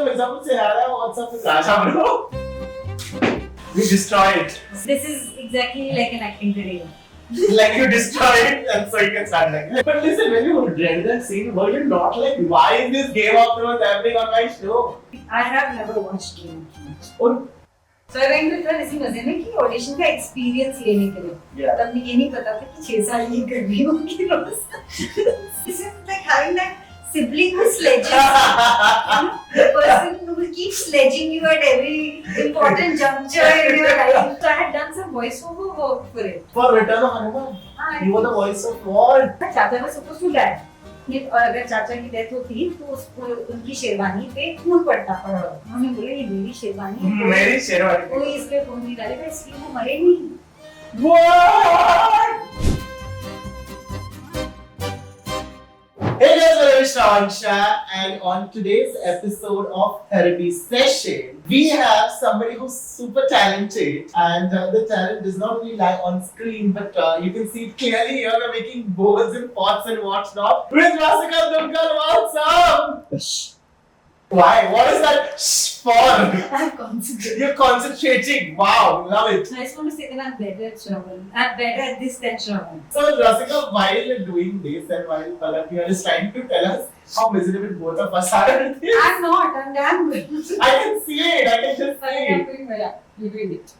तो मिर्जापुर से आ रहा है, what's up with Raja bro? We destroy it. This is exactly like an acting career. Like you destroy it and so you can start like. But listen, when you read that scene, were you not like, why is this Game of Thrones happening on my show? I have never watched Game of Thrones. और So I went with her इसी मजे में कि audition का experience लेने के लिए. Yeah. तब मुझे ये नहीं पता था कि 6 साल ये कर रही हूँ कि रोज. This is like having that sibling who sledges. The person who will keep sledging you at every important juncture in your life. So I had done some voiceover work for it. For Return of Hanuman, हाँ, you were the voice of what? चाचा was supposed to die. और अगर चाचा की death होती तो उसको उनकी शेरवानी पे खून पड़ता. उन्होंने बोला ये मेरी शेरवानी है. मेरी शेरवानी. कोई इस पे खून नहीं डालेगा इसलिए वो मरे नहीं. What? Hey guys, my name is Shravan Shah, and on today's episode of Therapy Session, we have somebody who's super talented, and the talent does not only lie on screen, but you can see it clearly here. We're making bows and pots and whatnot. With Rasika Dulkar, what's up? Why? What is that shh for? I'm concentrating. You're concentrating. Wow, love it. I just want to say that I'm better at Shravan. I'm better at this than Shravan. So, Rasika, while you're doing this and while Palak is trying to tell us how miserable both of us are at this, I'm not. I'm damn good. I can see it. I can just see I'm it. doing well. You're doing it.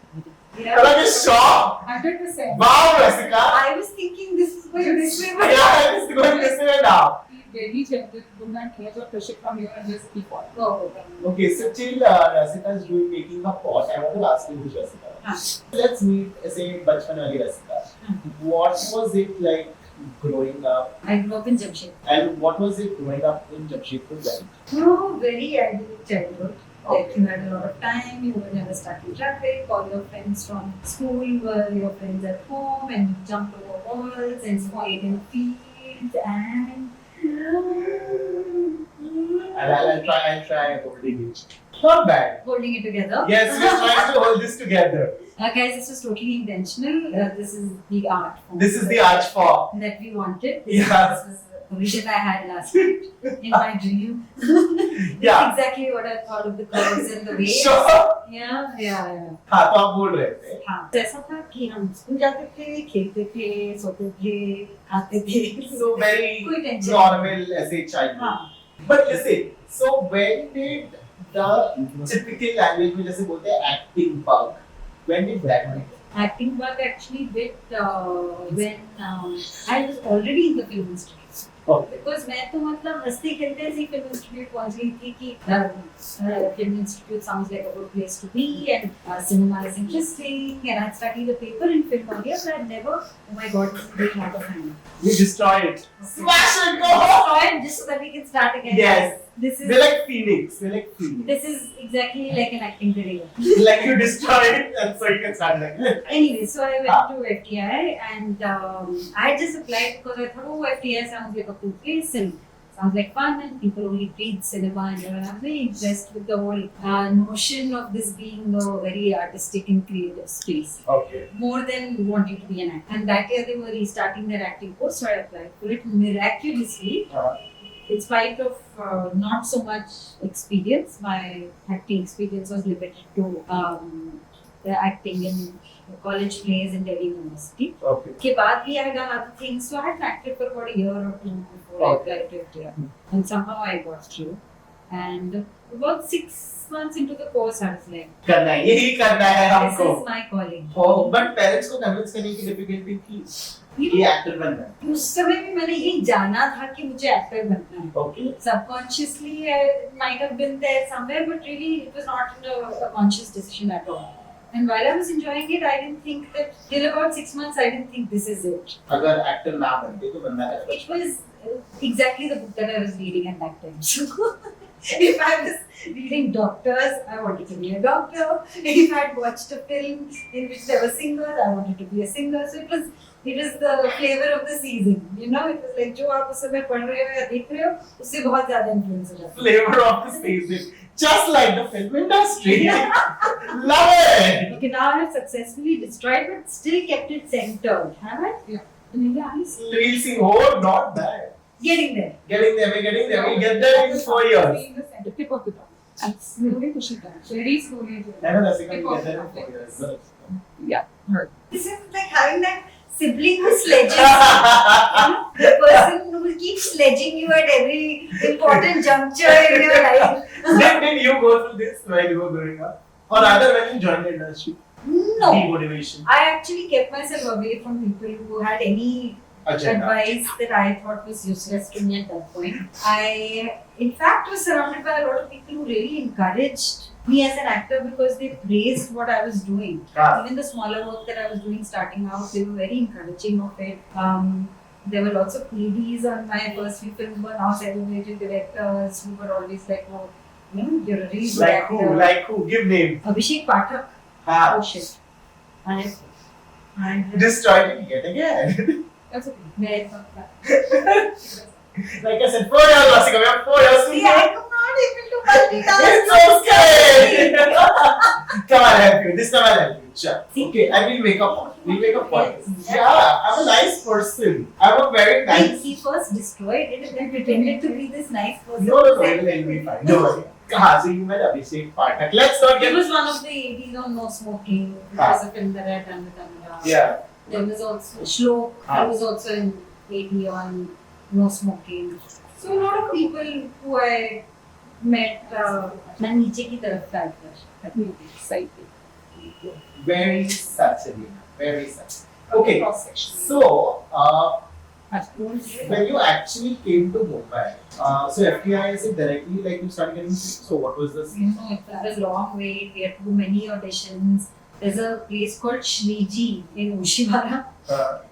Palak is shocked. 100%. Wow, Rasika. I was thinking this is going this way, but Yeah, it's going this way now. Very tempted to do not hear the pressure from you and just keep on. oh, Okay, so till Rasika is doing making a pot, I want to ask you this, Rasika. हाँ. Let's meet, say, बचपन वाली Rasika. What was it like growing up? I grew up in Jamshedpur. And what was it growing up in Jamshedpur like? Oh, very idyllic childhood. Like you had a lot of time, you were never stuck in traffic, all your friends from school were your friends at home, and you jumped over walls and played in fields and I'll try holding it. Not bad. holding it together. Yes, we're trying to hold this together. Guys, this was totally intentional. This is the art form This is the arch form. that we wanted. Yeah. This was a vision I had last night in my dream. Yeah. Exactly what I thought of the curves and the waves. Sure. Yeah. हाँ तो आप बोल रहे थे. हाँ, ऐसा था कि हम स्कूल जाते थे, खेलते थे, सोते थे, खाते थे. So very कोई tension normal as a child. हाँ. But listen, so when did the typical language में जैसे बोलते हैं acting bug, when did that happen? Acting work actually did when I was already in the film industry. Okay. Because मैं तो मतलब हंसते खेलते ऐसे फिल्म इंस्टीट्यूट पहुंच गई थी कि film institute sounds like a good place to be and cinema is interesting and I studied the paper in film earlier but I never, oh my god, this is breaking out of hand. We destroy it. Smash it, go! Destroy it just so that we can start again. Yes. This is We're like Phoenix. We're like Phoenix. this is exactly like an acting career. Like you destroy it and so you can start like that. Anyway, so I went to FTI and I just applied because I thought, oh, FTI sounds like a cool place and sounds like fun and people only read cinema and I'm very impressed with the whole notion of this being a very artistic and creative space. Okay. More than wanting to be an actor. And that year they were restarting their acting course, so I applied for it miraculously. In spite of not so much experience, my acting experience was limited to the acting in college plays in Delhi University. Okay. के बाद भी I had done other things, so I had acted for about a year or two before I applied to FTI. And somehow I got through. And about 6 months into the course, I was like, करना है, यही करना है this हमको. is my calling. Oh, but parents को convince करने की difficulty थी. ये actor बनना है. उस समय भी मैंने यही जाना था कि मुझे एक्टर बनना है. Okay. Subconsciously, it might have been there somewhere, but really it was not a conscious decision at all. And while I was enjoying it, I didn't think that till about 6 months, I didn't think this is it. अगर actor ना बनते तो बनना है. It was exactly the book that I was reading at that time. So, if I was reading doctors, I wanted to be a doctor. If I had watched a film in which there were singers, I wanted to be a singer. So it was the flavor of the season. You know, it was like जो आप उस समय पढ़ रहे हो या देख रहे हो, उससे बहुत ज़्यादा influence हो जाता है. Flavor of the season. Just like the film industry. Love it. Okay, now I have successfully destroyed, but still kept it centered. Have I? Yeah. In the eyes? We'll see. Oh, not bad. Getting there. Getting there. We're getting there. We'll get there in 4 years. Be in the center, tip of the tongue. And slowly push it down. Very slowly. I know Rasika, we Because get there in of 4 it. years. Yeah. Hurt. This is like having that sibling who sledges you. The person who will keep sledging you at every important juncture in your life. Did you go through this while you were growing up? Or rather when you joined the industry? No. Demotivation. I actually kept myself away from people who had any Agenda. advice that I thought was useless to me at that point. I, in fact, was surrounded by a lot of people who really encouraged me as an actor because they praised what I was doing. Ah. Even the smaller work that I was doing starting out, they were very encouraging of it. There were lots of ADs on my first few films, were now celebrated directors who were always like, oh, you know, you're a really good Like actor. who? Like who? Give name. Abhishek Pathak. Ah. Oh shit. And Destroyed it yet again. That's okay. where Like I said, 4 years, Rasika, we have 4 years to see, go. I am not able to multitask. It's okay! Come on, I'll help you. This time I'll help you. Sure. See? Okay, I will make a point. We'll make a point. Yes. Yeah, I'm a nice person. I'm a very nice. He first destroyed it and then pretended to be this nice person. No, it'll be fine. Don't worry. So you met Abhishek Pathak. Let's not He get. was one of the ADs on No Smoking, which Ah. was a film that I had done with Amira. Yeah. There was also Shlok, Ah. I was also in AD on No Smoking. So a lot of people who I met, मैं नीचे की तरफ था That will be exciting. Very such a very such. Okay. Cross section. So, At once. when you actually came to Mumbai, so FTI is it directly like you started getting. So what was this? You know, it was a long wait. We had to do many auditions. There's a place called Shriji in Oshiwara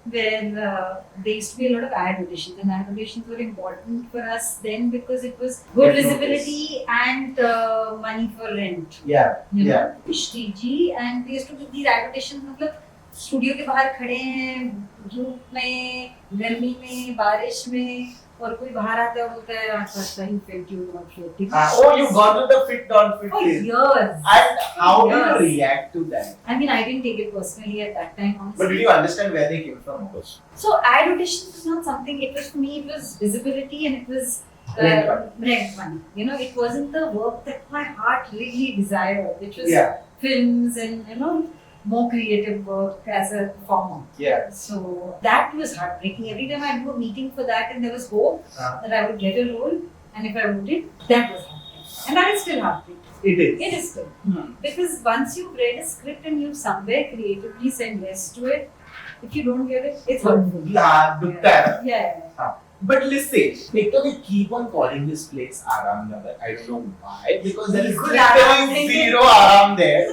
where there used to be a lot of ad auditions, and ad auditions were important for us then because it was good Get visibility and money for rent. Yeah. You Yeah. know, Shriji, and we used to do these ad auditions. मतलब studio के बाहर खड़े हैं धूप में, गर्मी में, बारिश में, और कोई बाहर आता है और बोलता है अच्छा ही fit you not fit. Oh, you got to the fit non fit For phase. years. And how did you Yes. react to that? I mean, I didn't take it personally at that time, honestly. But did you understand where they came from? So ad auditions was not something. It was for me. It was visibility and it was Rent money. rent money. You know, it wasn't the work that my heart really desired. It was Yeah. films and more creative work as a performer. Yeah. So that was heartbreaking. Every time I'd do a meeting for that, and there was hope that I would get a role, and if I wouldn't, that was heartbreaking. And that is still heartbreaking. It is. It is still. Because once you've read a script and you somewhere creatively said yes to it, if you don't get it, it's hurtful. Yeah, dukta hai na. Yeah. But listen, Ekta, we keep on calling this place Aram Nagar. I don't know why. Because there is Good Aram. literally zero Aram there.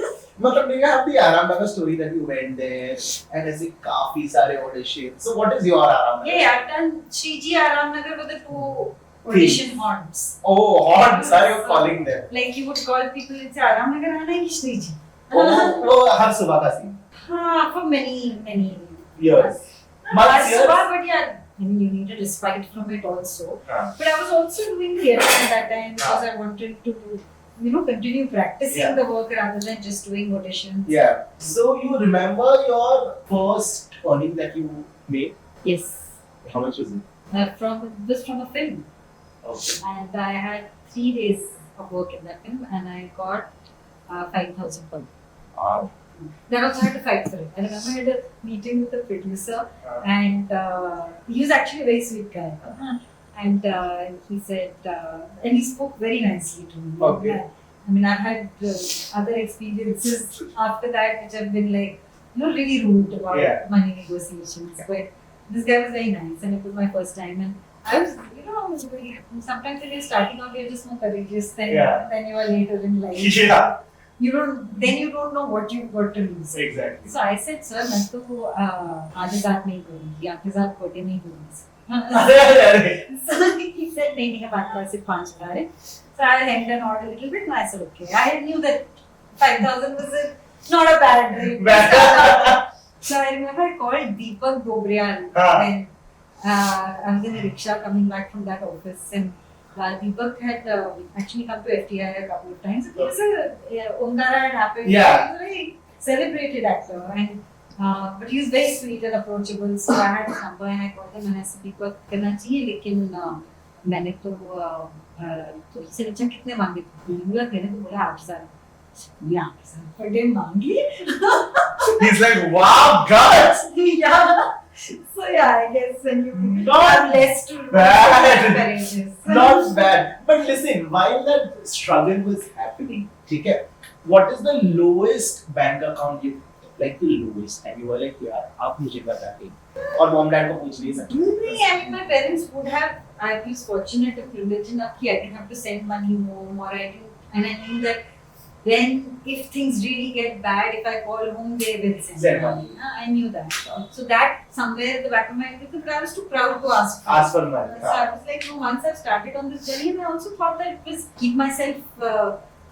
Matlab, do you have the Aram Nagar story that you went there and as a काफी सारे auditions. So what is your Aram Nagar? Yeah, I've done Shriji Aram Nagar with the 2 audition haunts. Oh, haunts are you calling them? Like you would call people and say Aram Nagar आना है कि Shriji? Oh, हर सुबह का scene. हाँ, for many Years. Not Months, as years? far, but yeah, I mean, you need a respite from it also. Ah. But I was also doing theatre at that time because I wanted to, continue practicing Yeah. the work rather than just doing auditions. Yeah. So you remember your first earning that you made? Yes. How much was it? It was from a film. Okay. And I had 3 days of work in that film and I got 5,000 per month. Wow. Then also I had to fight for it. I remember I had a meeting with the producer and he was actually a very sweet guy. And he said, and he spoke very nicely to me. Okay. I mean, I've had other experiences after that which have been like, really rude about Yeah. money negotiations. But this guy was very nice and it was my first time. And I was, sometimes when you're starting out, you're just more courageous than you are later in life. Yeah. You don't know what you've got to lose. Exactly. So I said, sir, मैं तो आधे साथ नहीं करूँगी, आधे साथ कोटे नहीं करूँगी. So he said, नहीं है बात पर सिर्फ 5,000 है. So I hemmed and hawed a little bit and I said, okay. I knew that 5,000 was not a bad rate. So I remember I called Deepak Dobriyal when I was in a rickshaw coming back from that office and Deepak had actually come to FTI a couple of times. It was Ongara had happened. Yeah. He was a very celebrated actor, and but he was very sweet and approachable. So I had his number and I called him and I said, Deepak, करना चाहिए लेकिन मैंने तो तो इससे अच्छा कितने मांगे? मैंने तो बोला 8,000. Yeah, 8,000 per day मांगी. He's like, wow, guts. Yeah. So yeah, I guess when you Not have less to do, bad. courageous. Not bad. But listen, while that struggle was happening, ठीक है, what is the lowest bank account you like the lowest? And you were like, यार, आप मुझे बता दें. और mom dad को पूछ नहीं सकते. Really, I mean, my parents would have. I was fortunate and privileged enough that I didn't have to send money home, or I didn't, and I knew that when if things really get bad, if I call home, they will send Send money. I knew that. So that somewhere at the back of my head, but I was too proud to ask. Ask for money. So I was like, no, once I've started on this journey, and I also thought that it was keep myself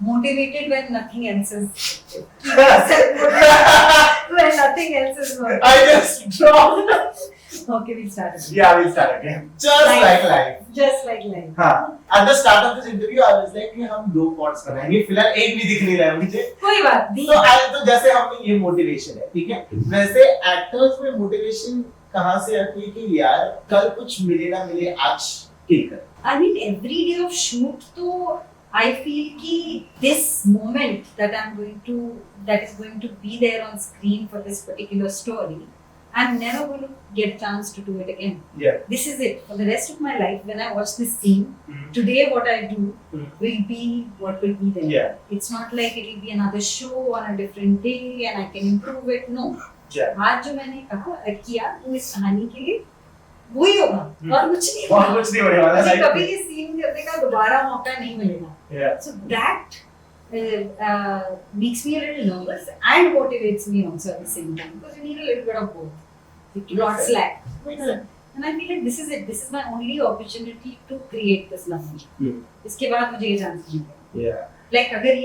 motivated when nothing else is. Keep myself motivated when nothing else is working. I just dropped. Okay, we'll start again. Yeah, we'll start again. Just like life. Just like life. हाँ. At the start of this interview, I was like कि हम 2 pods बनाएंगे. फिलहाल एक भी दिख नहीं रहा है मुझे. कोई बात नहीं. तो जैसे हमने ये मोटिवेशन है, ठीक है? वैसे एक्टर्स में मोटिवेशन कहाँ से आती है कि यार कल कुछ मिले ना मिले आज किल कर. I mean, every day of shoot, तो I feel कि this moment that is going to be there on screen for this particular story, I'm never going to get a chance to do it again. Yeah. This is it. For the rest of my life, when I watch this scene, today what I do will be what will be there. Yeah. It's not like it will be another show on a different day and I can improve it. No. Yeah. आज जो मैंने किया वो इस कहानी के लिए वही होगा और कुछ नहीं और कुछ नहीं होने वाला. मुझे कभी ये सीन करने का दोबारा मौका नहीं मिलेगा. Yeah. So that makes me a little nervous and motivates me also at the same time because you need a little bit of both. Not slack. And I feel like this is it. This is my only opportunity to create this language. इसके बाद मुझे ये chance मिलेगा. Yeah. Like अगर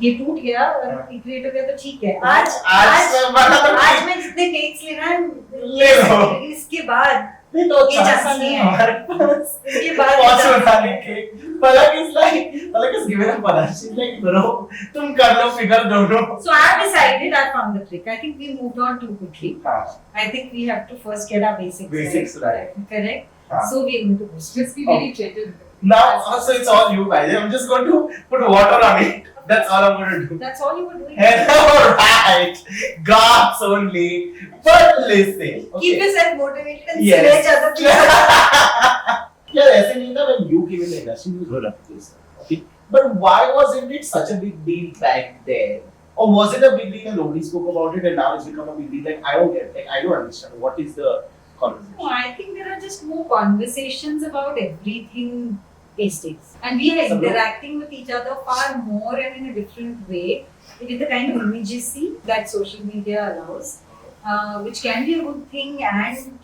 ये टूट गया और क्रिएट हो गया तो ठीक है. आज मैं जितने टेक्स लेना है ले लो. इसके बाद नहीं तो ये चांस चांस नहीं नहीं है है. हमारे पास. इसके बाद पॉज उठाने के. Palak is given a Palak. She's like, bro, तुम कर लो figure दोनों. So I have decided I found the trick. I think we moved on too quickly. हाँ. I think we have to first get our basics right. Correct. हाँ. So we are going to go. Just be very gentle. Now, so it's all you guys. I'm just going to put water on it. That's all I'm going to do. That's all you were doing. Alright, gods only. But listen, okay. Keep yourself motivated and Yes. sledge other people. Yeah, ऐसे नहीं था when you came in the industry, you heard of this. Okay, but why wasn't it such a big deal back then? Or was it a big deal and nobody spoke about it and now it's become a big deal? Like I don't get, like I don't understand. What is the conversation? No, I think there are just more conversations about everything these days. And we are interacting with each other far more and in a different way with the kind of immediacy that social media allows. Which can be a good thing and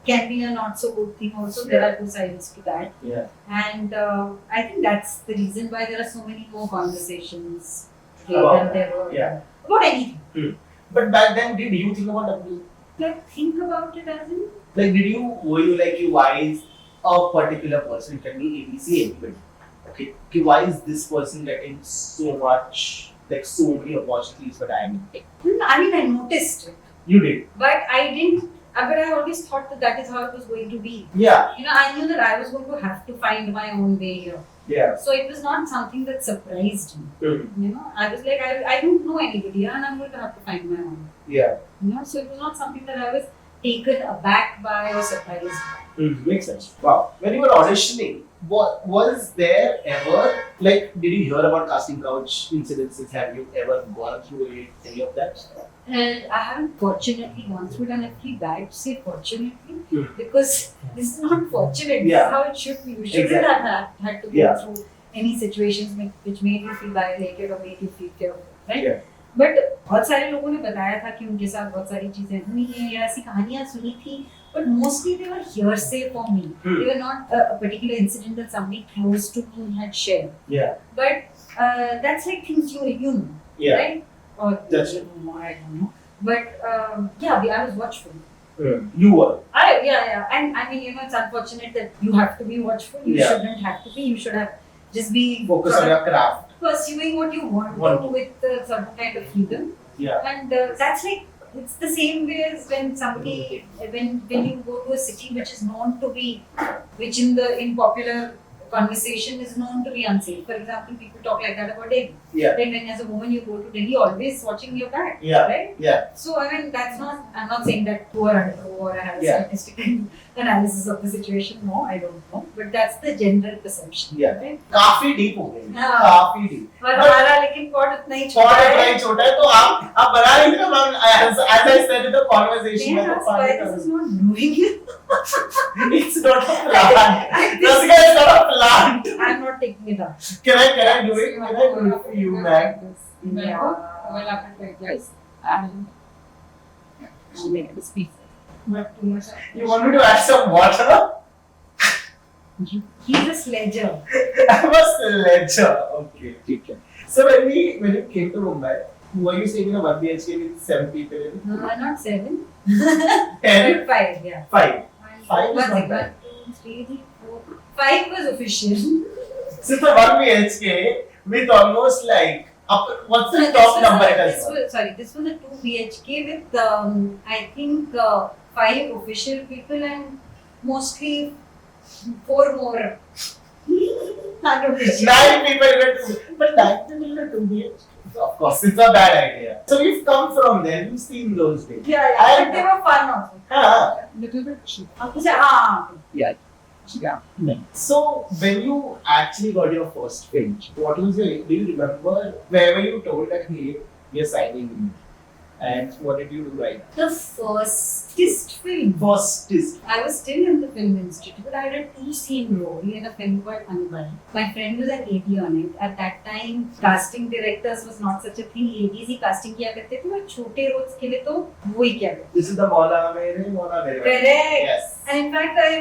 can be a not so good thing also. There are two sides to that. Yeah. And I think that's the reason why there are so many more conversations today About than there were yeah. about anything. But back then, did you think about W? Like think about it as in Like were you like why is a particular person, it can be ABC, anybody. Okay, why is this person getting so much, like so many opportunities but I am not? I mean, I noticed it. You did. But I didn't, but I always thought that that is how it was going to be. Yeah. You know, I knew that I was going to have to find my own way here. Yeah. So it was not something that surprised me. Mm. You know, I was like, I don't know anybody here and I'm going to have to find my own. Yeah. You know, so it was not something that I was taken aback by or surprised by. Makes sense. Wow. When you were auditioning, was there ever, like, did you hear about casting couch incidences? Have you ever gone through it, any of that? And I haven't fortunately gone through it, and I feel bad to say fortunately Mm. because this is not fortunate. This Yeah. is how it should be. You shouldn't Exactly. have had to go Yeah. through any situations which made you feel violated or made you feel fearful, right? Yeah. But बहुत सारे लोगों ने बताया था कि उनके साथ बहुत सारी चीजें हुई हैं या ऐसी कहानियां सुनी थी, but mostly they were hearsay for me. Hmm. They were not a particular incident that somebody close to me had shared. Yeah. But that's like things you know, Yeah. right? Or That's you know, I don't know. But yeah, I was watchful. You were. Yeah. And I mean, you know, it's unfortunate that you have to be watchful. You Yeah. shouldn't have to be. You should have just be Focus sort on of your craft. pursuing what you want to with certain kind of freedom. Yeah. And that's like, it's the same way as when somebody, when you go to a city which is known to be, which in popular conversation is known to be unsafe. For example, people talk like that about Delhi. Yeah. Then when as a woman you go to Delhi, always watching your back. Yeah. Right? Yeah. So I mean, that's not. I'm not saying that poor I have a Yeah. statistical analysis of the situation. No, I don't know. But that's the general perception. Yeah. Right? काफी deep हो गई, हाँ. काफी deep. और हमारा लेकिन pot उतना ही छोटा Thought है. इतना छोटा है तो आप बना रही थी ना ma'am, as I said in the conversation में तो Yes, why पानी this is not doing it? It's not a plant. Rasika is not a plant. I'm not taking it up. Can I do it? Can I do it for you, man? Remember? Well, I can like this. And she made this piece. But too much. You want me to add some water? He's a sledger. I'm a sledger. Okay. ठीक है. So when you came to Mumbai, were you staying in a 1 BHK with 7 people in? Not 7. 10? 5, yeah. 5. 5 is One, not bad. 1, 2, 3, 4. 5 was official. So it's a 1 BHK with almost like what's the No, top number it has? This was a 2 BHK with I think 5 official people and mostly 4 more. Unofficial. 9 people in a 2, but 9 people in a 2 BHK. Of course, it's a bad idea. So we've come from there. You've seen those days. Yeah, but they were fun also. Ah. Little bit. Yeah. Yeah. So when you actually got your first film, what was your? Do you remember where were you told that hey, we are signing you? And what did you do right now? The firstest film. Firstest. I was still in the film institute. I had a 2-scene role in a film called Anubhav. My friend was an AD on it. At that time, casting directors was not such a thing. ADs he casting किया करते थे और छोटे roles के लिए तो वो ही किया करते. This is the Mola Mere. Correct. Yes. And in fact, I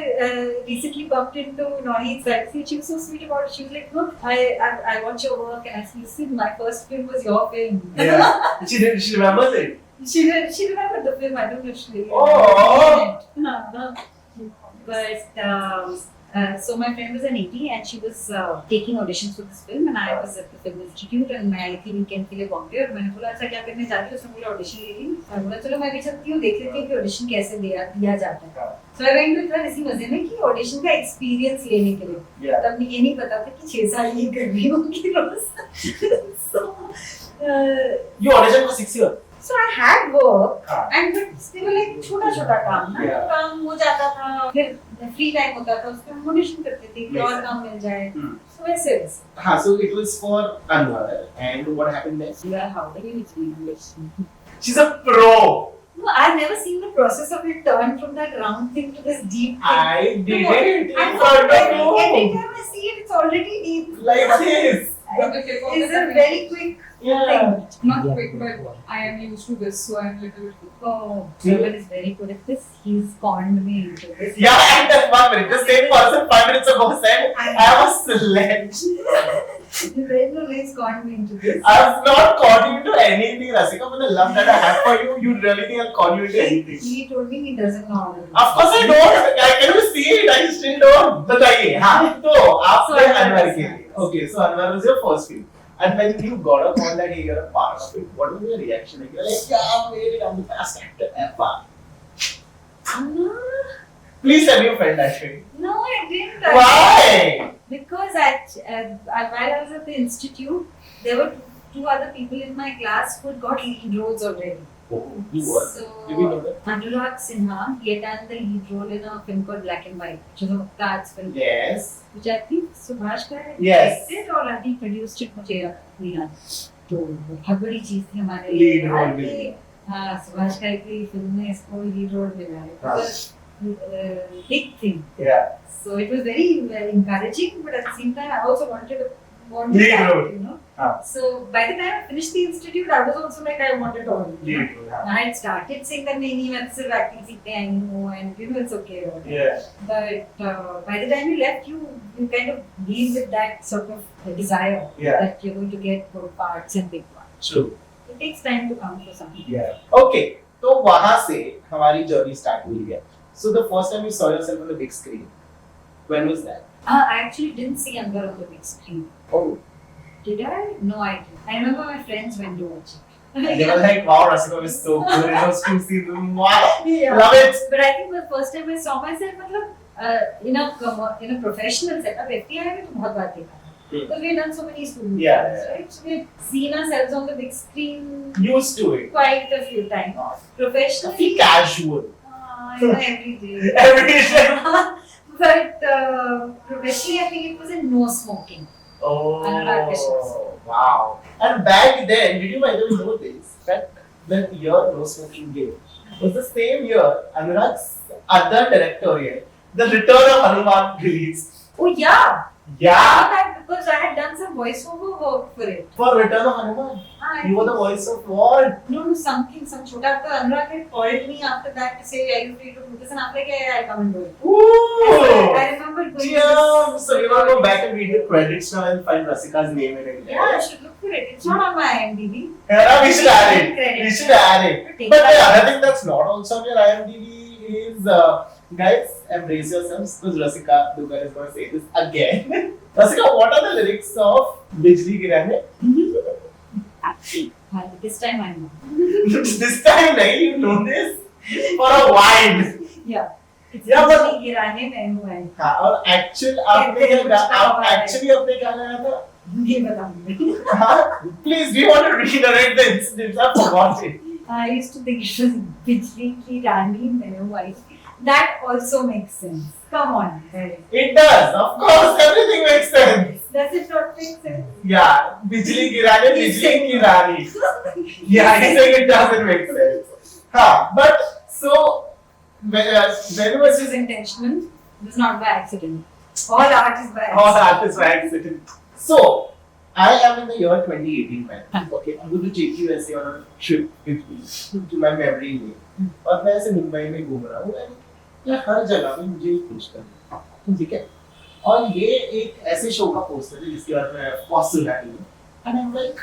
recently bumped into Nohi Saxi. She was so sweet about it. She was like, "No, I watch your work and I see, listen, my first film was your film." Yeah. She remembers it. She remembered the film. I don't know if she. Oh. But so my friend was an AD and she was taking auditions for this film and I was at the film institute and मैं आई थी weekend के लिए बॉम्बे और मैंने बोला अच्छा क्या करने जा रही हो उसने बोला ऑडिशन ले ली मैं बोला चलो मैं भी चलती हूँ देख लेती हूँ कि ऑडिशन कैसे दिया जाता है so I went with her इसी मजे में कि ऑडिशन का एक्सपीरियंस लेने के लिए Yeah. तब ये नहीं पता था कि 6 साल ये कर रही होंगी रोज so You auditioned for 6 years. So I had work हाँ. and but still like छोटा काम ना Yeah. काम हो जाता था फिर फ्री टाइम होता था उसमें हम ऑडिशन करते थे कि Makes और sense. काम मिल जाए Hmm. so वैसे हाँ, so it was for Anwar. And what happened next? Yeah, how do you English? She's a pro. no I've never seen the process of it turn from that round thing to this deep thing. I did No, it in and front of every you. time I see it it's already deep Like this. it's a very quick Yeah. Not quick, but I am used to this, so I'm little bit. oh Trevor is very good at this he's conned me into this Yeah, and then 1 minute. The same person 5 minutes ago said, I was sledge. He's conned me into this I have not caught you into anything, Rasika. For the love that I have for you, you really think I'll call you into anything. he told me he doesn't know how to do it. Of course I don't. Can you see it? I still don't. बताइए हाँ तो आपने So, Anwar के लिए. Okay, so Anwar was your first film. And when you got a call that hey, you're a part of it, what was your reaction? Like, you're like, yeah, I made it. I'm the best actor ever. Please tell me you felt that way. No, I didn't. Why? Because while I was at the institute, there were two other people in my class who got lead roles already. Oh, you were. So, Did we know that? Anurag Sinha, he had done the lead role in a film called Black and White, which was a Mukta's film, Yes. which I think Subhash Ghai Yes. directed or I think produced it मुझे नहीं याद. तो बहुत बड़ी चीज थी हमारे Lead role कि मिली. हाँ सुभाष घाई की फिल्म में इसको लीड रोल मिला है. हाँ. Big thing. Yeah. So it was very encouraging, but at the same time, I also wanted Lead that, role. you know. Ah. So by the time I finished the institute, I was also like I wanted all. Lead role, हाँ. I had started saying that नहीं मैं तो सिर्फ acting सीखते आई हूँ and you know it's okay. Yeah. But by the time you left, you kind of leave with that sort of desire Yeah. that you're going to get good parts and big parts. True. It takes time to come for something. Yeah. Okay. तो वहाँ से हमारी journey start हुई है. So the first time you saw yourself on the big screen, when was that? I actually didn't see Anwar on the big screen. Oh. Did I? No, I didn't. I remember my friends went to watch it. And they were like, wow, Rasika was so good. It was 2 seasons. Wow. Yeah. Love it. But I think the first time I saw myself, मतलब in a professional setup, FTI में तो बहुत बार देखा था. Because we've done so many student Yeah, films, yeah. right? So we've seen ourselves on the big screen Used to it. quite a few times. Professionally, Feel casual. every day. Every day. But professionally, I think it was a no smoking. Anurag Kashyap's. Oh, wow. And back then, did you by the way know this? That the year No Smoking Game was the same year Anurag's other directorial, The Return of Hanuman, released. Oh yeah. Yeah. I know that because I had done some voiceover work for it. For Return of Hanuman. I You were the voice of what? No, some chota. After Anurag had called me after that to say, "Are you free to do this?" And I'm like, "Yeah, I'll come and do it." Ooh. I remember doing Yeah. this. So you want to go back and read the credits now and find Rasika's name in it. Yeah, I should look for it. It's not on my IMDb. Yeah, we should add it. Credit. We should add it. Take But that. the other thing that's not also on your IMDb is, guys, embrace yourselves because Rasika Dugar is going to say this again. Rasika, what are the lyrics of Bijli Girane? This time I know. This time, nahi, you know this for a while. Yeah. It's Yeah, but- बिजली गिराने में हूँ मैं. हाँ, और actually आपने क्या actually अपने गाना गाया था? नहीं बताऊंगी. हाँ? Please, do you want to reiterate the incident? I forgot it. I used to think it was बिजली की रानी मैं हूँ. That also makes sense. Come on. It does, of course, everything makes sense. Does it not make sense? Yeah, Bijli Girane, Bijli Ki Rani. Yeah, he's saying it doesn't make sense. Huh, but so when This was was intentional. This is not by accident. All art is by all accident. that is by accident. So I am in the year 2018, man. Okay, I'm going to take you ऐसे on a trip with me to my memory lane. और मैं ऐसे मुंबई में घूम रहा हूँ and यार हर जगह में मुझे ये पूछता है, ठीक है? और ये एक ऐसे शो का पोस्टर है जिसके बारे में बहुत सुना है मैंने. And I'm like,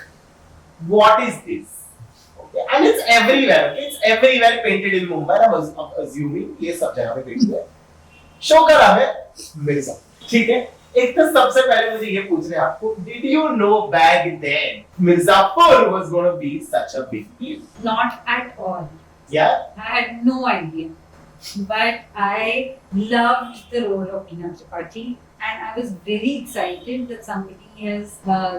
what is this? Okay, and it's everywhere. Okay? It's everywhere painted in Mumbai. I was assuming ये सब जगह पे painted है. शो का नाम है मिर्जा. ठीक है? एक तो सबसे पहले मुझे ये पूछना है आपको, did you know back then Mirzapur was going to be such a big deal? Not at all. Yeah? I had no idea. But I loved the role of Tina Tripathi and I was very excited that somebody has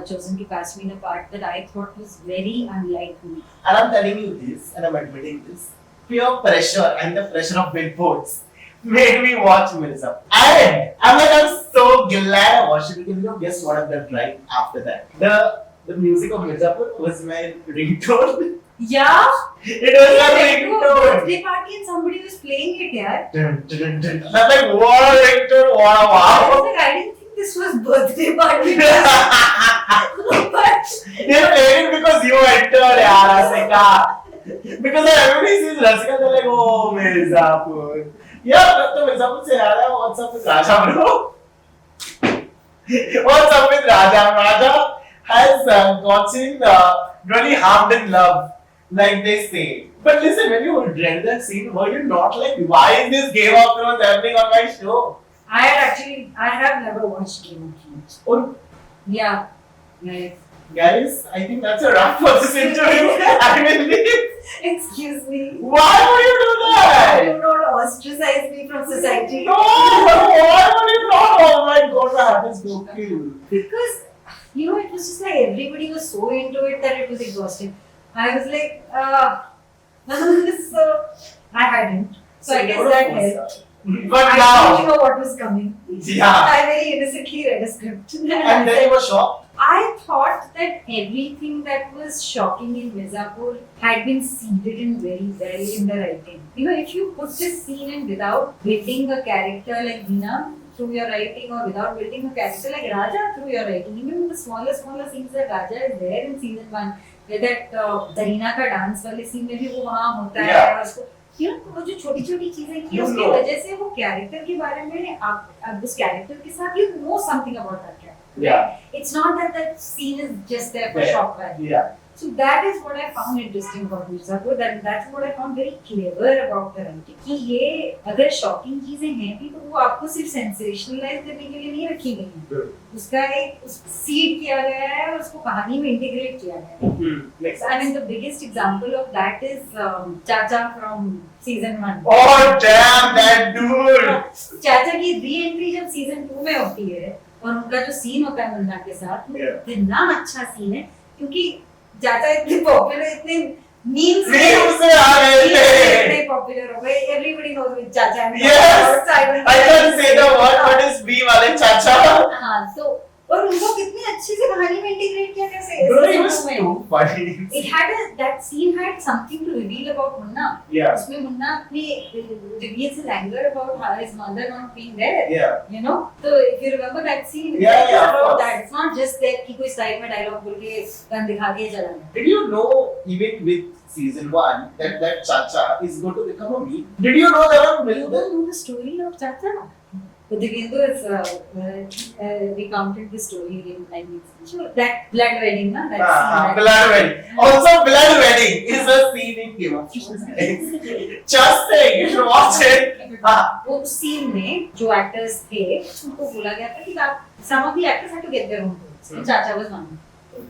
chosen to cast me in a part that I thought was very unlike me. And I'm telling you this, and I'm admitting this, peer pressure and the pressure of billboards made me watch Mirza. And I'm like, I'm so glad I watched it because you know, guess what I've done right after that? The music of Mirzapur was my ringtone. Yeah? It was my I went to a ringtone. birthday party and somebody was playing it, yeah. Dun, dun, dun, dun. And I'm like, what a ringtone, what a I was wow. like, I didn't think this was birthday party. You But played it because you entered, yaar, Rasika. Because everybody sees Rasika, they're like, oh, Mirzapur. Yeah, तो मिर्जापुर से याद है what's up with Raja bro? What's up with Raja? Raja has gotten really harmed in love, like they say. But listen, when you read that scene, were you not like, why is this Game of Thrones happening on my show? I have never watched Game of Thrones. Oh, Yeah. Like, guys, I think that's a wrap for this interview. I will leave. excuse me. Why would you do that? Do not ostracize me from society. No, why would you not? Oh my god, my heart is broken. Because, you know, it was just like everybody was so into it that it was exhausting. I was like, so I hadn't. So I guess that helped. But I now, didn't know what was coming. yeah. I very innocently read a script. And then you were shocked. I thought that everything that was shocking in Mirzapur had been seeded in very well in the writing. You know, if you put this scene in without building a character like Veena through your writing or without building a character like Raja through your writing, even the smaller scenes that Raja is there in season 1, where that Zarina का dance वाले scene में भी वो वहाँ होता है Yeah. और उसको you know, वो जो छोटी-छोटी चीजें की You उसकी know. वजह से वो कैरेक्टर के बारे में आप उस कैरेक्टर के साथ you know something about that character. Yeah. It's not that that scene is just there for Yeah. shock value. Yeah. So that is what I found interesting about Mirzapur. That's what I found very clever about the writing. कि ये अगर shocking चीजें हैं भी तो वो आपको सिर्फ sensationalize करने के लिए नहीं रखी गई हैं. उसका एक seed किया गया है और उसको कहानी में integrate किया गया है. Makes I mean the biggest example of that is Chacha from season 1. Oh damn that dude! चाचा की री-एंट्री जब सीजन 2 में होती है और उनका जो सीन होता है मुन्ना के साथ वो Yeah. इतना अच्छा सीन है क्योंकि चाचा इतने पॉपुलर इतने मीम्स Memes में आ गए थे. इतने पॉपुलर हो गए एवरीबॉडी नोज विद चाचा Yes! I can't say the word but it's B वाले चाचा. हाँ तो और उनको कितनी अच्छे से कहानी में इंटीग्रेट किया कैसे Bro, he was too funny. It had that scene had something to reveal about Munna. Yeah. उसमें मुन्ना अपनी reveals his anger about his mother not being there. Yeah. You know, so if you remember that scene, Yeah, it's yeah, of about course. that. It's not just that कि कोई side में dialogue बोल के gun दिखा के चला गया. Did you know even with season 1 that Chacha is going to become a meme? Did you know there are You millions? don't know the story of Chacha? But Divyendu has recounted the story in that blood wedding, na? That scene. Blood wedding. Also, blood wedding is a scene in Game of Thrones. Just saying, you should watch it. वो scene में जो actors थे उनको बोला गया था कि आप some of the actors had to get their own roles. चाचा was one.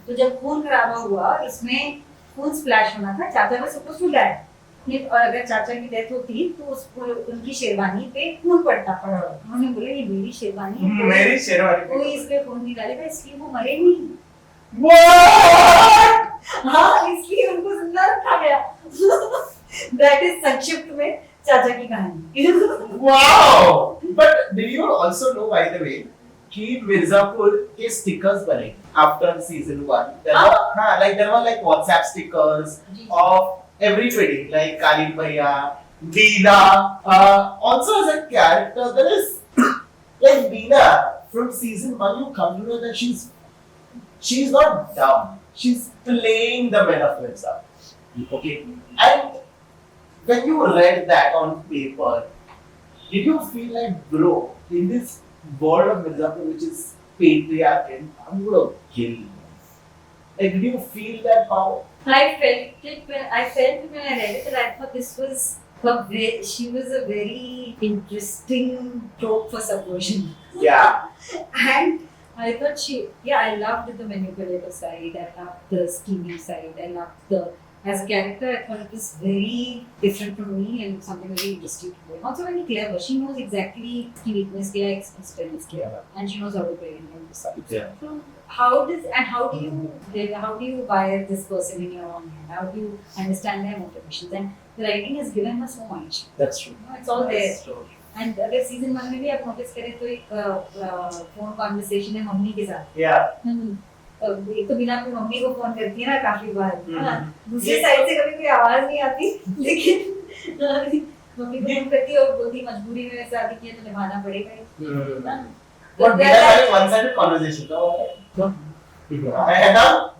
तो जब खून खराबा हुआ इसमें खून splash होना था चाचा was supposed to die. और अगर चाचा की डेथ होती तो उसको उनकी शेरवानी पे खून पड़ता पड़ा. उन्होंने बोला ये मेरी शेरवानी है. मेरी शेरवानी. कोई इस पे खून नहीं डालेगा इसलिए वो मरे नहीं. What? हाँ इसलिए उनको जिंदा रखा गया. That is संक्षिप्त में चाचा की कहानी. Wow! But did you also know, by the way, कि मिर्जापुर के stickers बने after season 1? There were like WhatsApp stickers of everybody, like Khalid Bhaiya, Veena. Also as a character, there is like Veena from season 1. You come to know that she's not dumb. She's playing the men of Mirza. Okay, and when you read that on paper, did you feel like, bro, in this world of Mirzapur, which is patriarchal, I'm gonna kill you? Like, did you feel that power? I felt it when I read it that I thought this was she was a very interesting trope for subversion. Yeah. And I thought I loved the manipulative side, I loved the scheming side, I loved as a character, I thought it was very different from me and something very interesting to play. Also very clever, she knows exactly उसकी weakness क्या है, strength क्या है, and she knows how to play in the side. Yeah. So how do you buy this person in your own hand? How do you understand their motivations? And the writing has given her so much. That's true. It's all there. That's true. And अगर season 1 में भी आप notice करें तो एक phone conversation है mummy के साथ. Yeah. एक तो बिना अपनी मम्मी को फोन करती है ना काफी बार. दूसरी ये साइड से कभी कोई आवाज नहीं आती लेकिन मम्मी को फोन करती है और बोलती मजबूरी में शादी की है तो निभाना पड़ेगा ही. But we are having one-sided conversation. No. And now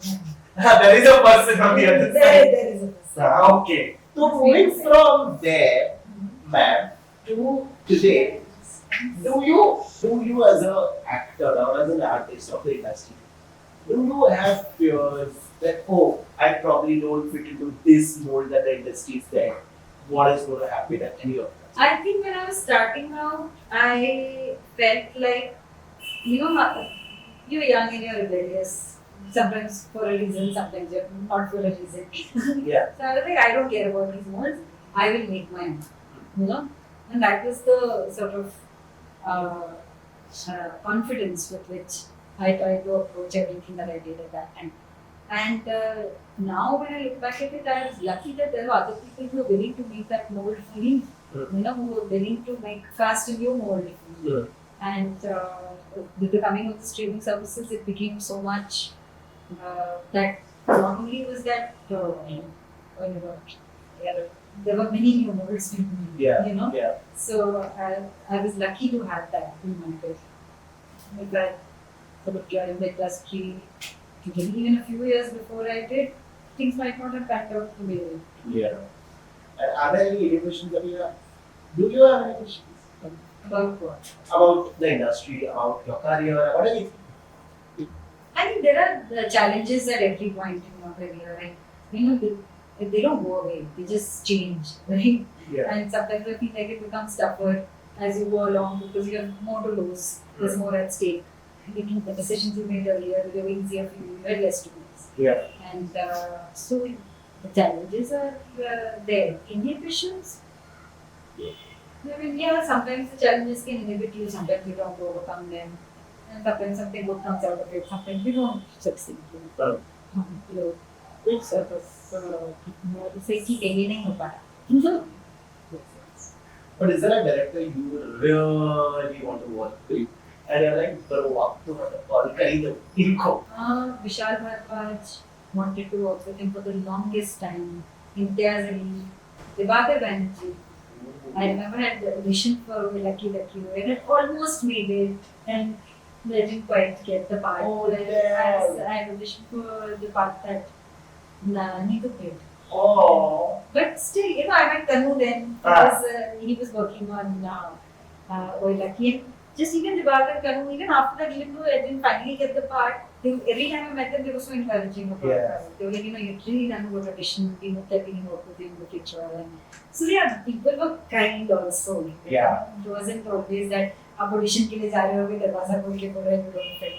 there is a person on the other side. There is a person. Okay. So moving from there, ma'am, to today, do you as an actor or as an artist of the industry, do you have fears that, oh, I probably don't fit into this mold that the industry is there? What is going to happen at any of that? I think when I was starting out, I felt like, you're young and you're rebellious. Sometimes for a reason, sometimes you're not for a reason. Yeah. So I was like, I don't care about these molds. I will make my own. And that was the sort of confidence with which I tried to approach everything that I did at that time. And now when I look back at it, I was lucky that there were other people who were willing to make that mold for me. Who were willing to cast a new mold for me. And with the coming of the streaming services, it became so much that not only was that there were many new molds for me. Yeah. Yeah. So I was lucky to have that in my life. Like that sort of join the industry. Even a few years before I did, things might not have panned out the way they did. Yeah. And are there any innovations that you have? Do you have any innovations? About what? About the industry, about your career, about anything? I think there are the challenges at every point in your career, and you know they don't go away; they just change, right? Yeah. And sometimes I feel like it becomes tougher as you go along because you have more to lose. There's more at stake. Making the decisions you made earlier, they were easier for you. You had less to lose. Yeah. And so the challenges are there. Inhibitions. I mean, yeah, sometimes the challenges can inhibit you, sometimes you don't overcome them. And sometimes something good comes out of it, sometimes you don't succeed. Oh. You know, sort of, say, ठीक है, ये नहीं हो पाया. But is there a director you really want to work with? And you're like, bro, up to call kari do, inko. Vishal Bharadwaj wanted to work with him for the longest time. Imtiaz Ali, Divakar Banerjee. I remember I had the audition for Lucky Lucky and I almost made it and I didn't quite get the part. Oh, I had auditioned for the part that Neetu played. Oh. But still, you know, I met Tanu then because he was working on Oi Lucky. And just even Divakar, Tanu, even after that, even though I didn't finally get the part, every time I met them, they were so encouraging about it. They were like, you know, you've really done a good audition, we hope that we can work with you in the future. And so yeah, people were kind also. Yeah. It wasn't always that आप audition के लिए जा रहे हो कि दरवाजा खोल के बोल रहे हो don't fit.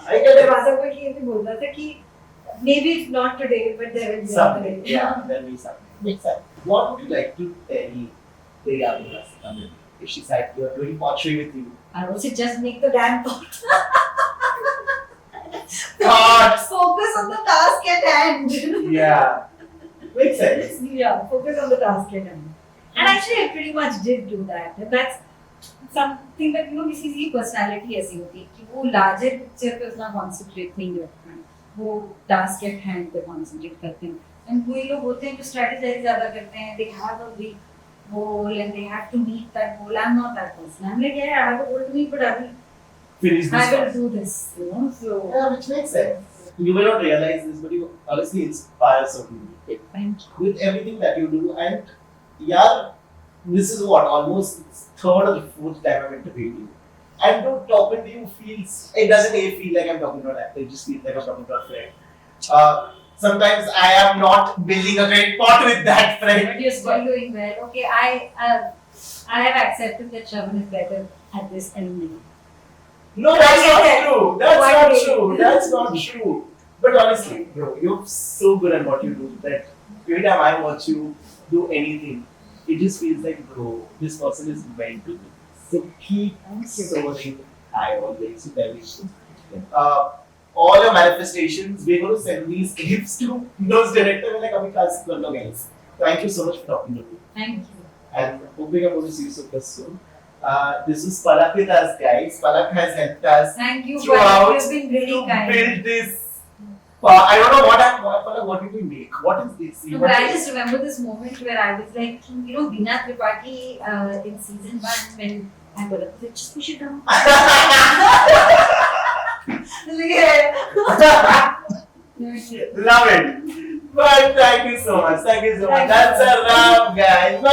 I get it. दरवाजा खोल के ये भी बोलता था कि maybe it's not today, but there will be Someday. another day. Yeah, there will be something. Makes sense. What would you like to tell the young person if she's like, you're doing pottery with you? I would say just make the damn pot. God! Focus on the task at hand. Yeah. Makes sense. Yeah, focus on the task at hand. And actually, I pretty much did do that. And that's something that, you know, किसी की personality ऐसी होती है कि वो larger picture पे उतना concentrate नहीं करते हैं. वो task at hand पे concentrate करते हैं. And कोई लोग होते हैं जो strategize ज़्यादा करते हैं. They have a big goal and they have to meet that goal. I'm not that person. I'm like, yeah, I have a goal to meet, but Finish this I will first. do this. You know, so. Yeah, which makes sense. You may not realize this, but you honestly inspire so many people Thank you. with everything that you do. And yeah, this is what almost third or fourth time I'm interviewing you. And to talking to you feels it doesn't even feel like I'm talking to an actor. It just feels like I'm talking to a friend. Sometimes I am not building a great pot with that friend. But you're still doing well. Okay, I have accepted that Shravan is better at this than me. No, that's I not get true. That's One not day. true. That's not true. But honestly, bro, you're so good at what you do that every time I watch you do anything, it just feels like, bro, this person is meant to be. So keep soaring high always with everything. All your manifestations, we're going to send these clips to those directors and like, Abhi class guys. Thank you so much for talking to me. Thank you. And hoping I'm going to see you super soon. This is Palak with us, guys. Palak has helped us Thank you. throughout You've been really to kind. build this. I don't know what did we make? What is this? No, but I just remember this moment where I was like, you know, Veena Tripathi in season 1 when I was like, just push it down. Love it. But thank you so much. Thank you so much. Thank That's you. a wrap, guys. Bye.